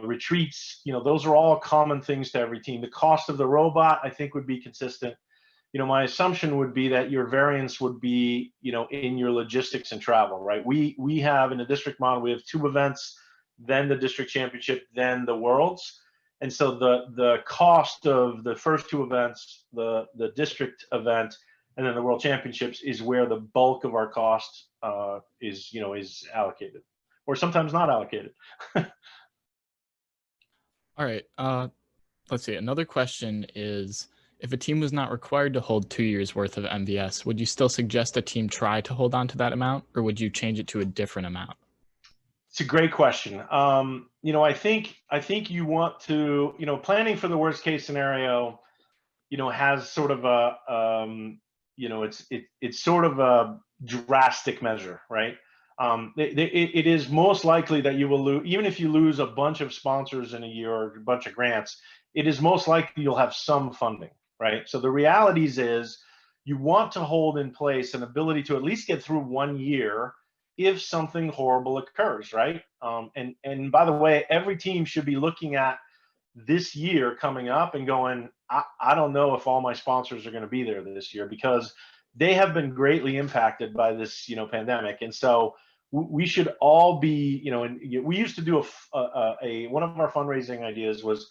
retreats, you know, those are all common things to every team. The cost of the robot, I think, would be consistent. You know, my assumption would be that your variance would be, you know, in your logistics and travel, right? We have in the district model, we have 2 events, then the district championship, then the worlds. And so the cost of the first 2 events, the district event, and then the world championships is where the bulk of our cost is, you know, is allocated, or sometimes not allocated. All right. Let's see. Another question is, if a team was not required to hold 2 years worth of MVS, would you still suggest a team try to hold on to that amount, or would you change it to a different amount? It's a great question. You know, I think you want to, you know, planning for the worst case scenario, you know, has sort of a, you know, it's sort of a drastic measure, right? It is most likely that you will lose, even if you lose a bunch of sponsors in a year or a bunch of grants, it is most likely you'll have some funding, right? So the realities is you want to hold in place an ability to at least get through 1 year if something horrible occurs, right? And by the way, every team should be looking at this year coming up and going, I don't know if all my sponsors are going to be there this year, because they have been greatly impacted by this, you know, pandemic. And so we should all be, you know, and we used to do one of our fundraising ideas was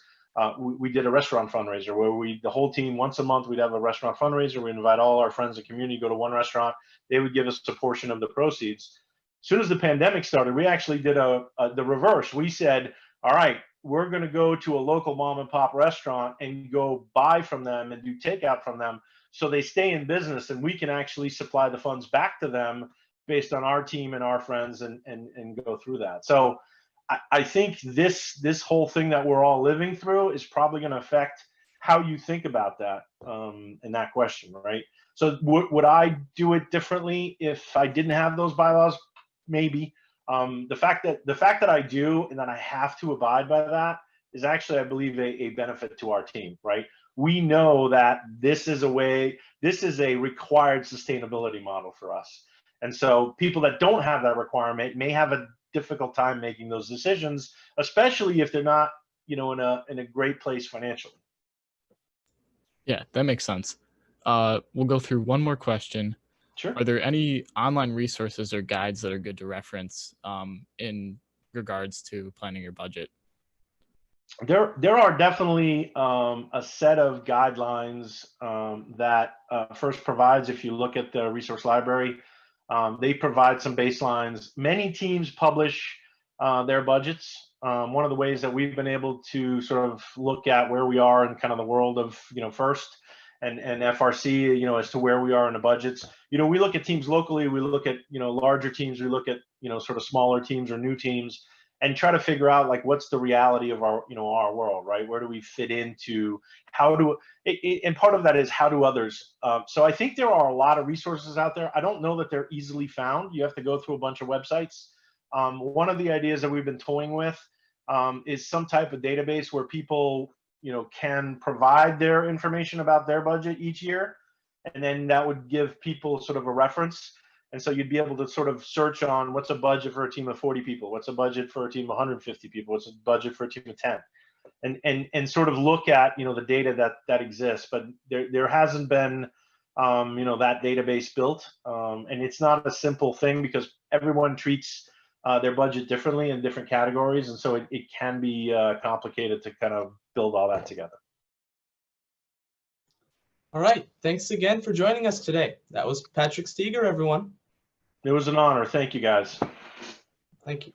we did a restaurant fundraiser where the whole team, once a month, we'd have a restaurant fundraiser. We invite all our friends and community, go to one restaurant. They would give us a portion of the proceeds. As soon as the pandemic started, we actually did the reverse. We said, all right, we're going to go to a local mom and pop restaurant and go buy from them and do takeout from them, so they stay in business and we can actually supply the funds back to them based on our team and our friends and go through that. So I think this whole thing that we're all living through is probably going to affect how you think about that in that question, right? So would I do it differently if I didn't have those bylaws? Maybe. The fact that I do and that I have to abide by that is actually, I believe, a benefit to our team, right? We know that this is a required sustainability model for us. And so people that don't have that requirement may have a difficult time making those decisions, especially if they're not, you know, in a great place financially. Yeah, that makes sense. We'll go through one more question. Sure. Are there any online resources or guides that are good to reference in regards to planning your budget? There are definitely a set of guidelines that FRC provides. If you look at the resource library, they provide some baselines. Many teams publish their budgets. One of the ways that we've been able to sort of look at where we are in kind of the world of, you know, FRC and FRC, you know, as to where we are in the budgets. You know, we look at teams locally, we look at, you know, larger teams, we look at, you know, sort of smaller teams or new teams, and try to figure out, like, what's the reality of our, you know, our world, right? Where do we fit into, and part of that is how do others. So I think there are a lot of resources out there. I don't know that they're easily found. You have to go through a bunch of websites. One of the ideas that we've been toying with is some type of database where people, you know, can provide their information about their budget each year, and then that would give people sort of a reference. And so you'd be able to sort of search on what's a budget for a team of 40 people, what's a budget for a team of 150 people, what's a budget for a team of 10, and sort of look at, you know, the data that exists. But there hasn't been you know, that database built, and it's not a simple thing because everyone treats their budget differently in different categories, and so it can be complicated to kind of build all that together. All right. Thanks again for joining us today. That was Patrick Steger, everyone. It was an honor. Thank you, guys. Thank you.